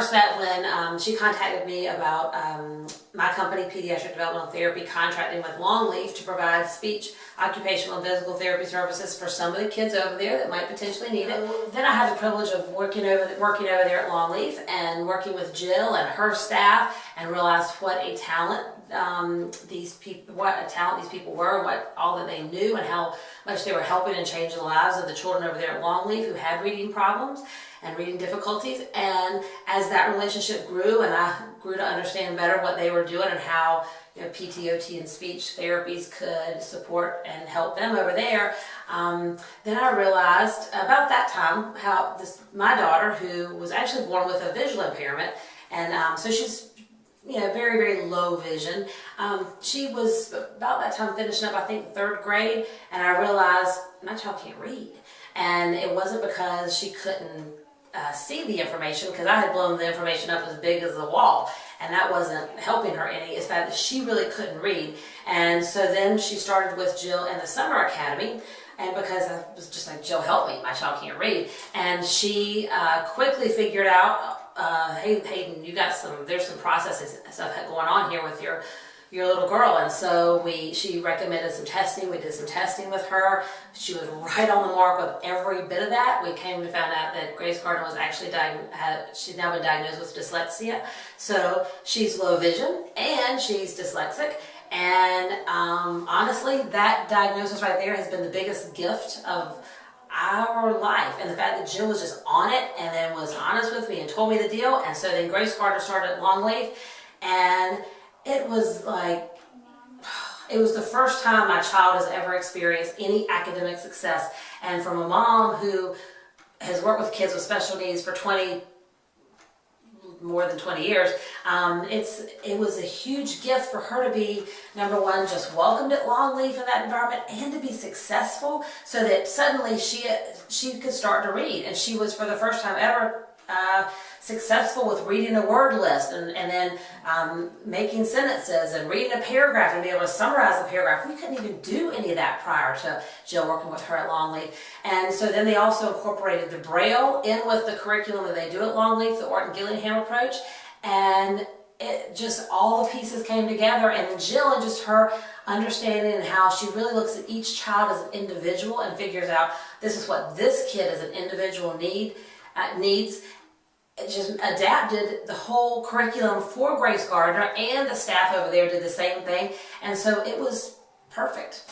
first met when she contacted me about my company, Pediatric Developmental Therapy, contracting with Longleaf to provide speech, occupational, and physical therapy services for some of the kids over there that might potentially need it. Then I had the privilege of working over there at Longleaf and working with Jill and her staff, and realized what a talent these people were, what all that they knew, and how much they were helping and changing the lives of the children over there at Longleaf who had reading problems and reading difficulties. And as that relationship grew and I grew to understand better what they were doing and how PTOT and speech therapies could support and help them over there, then I realized about that time how my daughter, who was actually born with a visual impairment, and so she's very, very low vision. She was about that time finishing up, I think, 3rd grade, and I realized my child can't read. And it wasn't because she couldn't see the information, because I had blown the information up as big as the wall, and that wasn't helping her any. It's that she really couldn't read. And so then she started with Jill in the Summer Academy, and because I was just like, Jill, help me, my child can't read. And she quickly figured out, hey, Hayden, there's some processes and stuff going on here with your little girl. And so she recommended some testing. We did some testing with her. She was right on the mark with every bit of that. We came to find out that Grace Gardner was actually she's now been diagnosed with dyslexia. So she's low vision and she's dyslexic. And honestly, that diagnosis right there has been the biggest gift of our life, and the fact that Jill was just on it and then was honest with me and told me the deal. And so then Grace Gardner started at Longleaf, and it was like, it was the first time my child has ever experienced any academic success. And from a mom who has worked with kids with special needs for more than 20 years, it was a huge gift for her to be, number one, just welcomed at Longleaf in that environment, and to be successful, so that suddenly she could start to read. And she was, for the first time ever, successful with reading a word list, and then making sentences and reading a paragraph and being able to summarize the paragraph. We couldn't even do any of that prior to Jill working with her at Longleaf. And so then they also incorporated the Braille in with the curriculum that they do at Longleaf, the Orton-Gillingham approach, and it just, all the pieces came together. And Jill, and just her understanding and how she really looks at each child as an individual and figures out, this is what this kid as an individual needs. It just adapted the whole curriculum for Grace Gardner, and the staff over there did the same thing, and so it was perfect.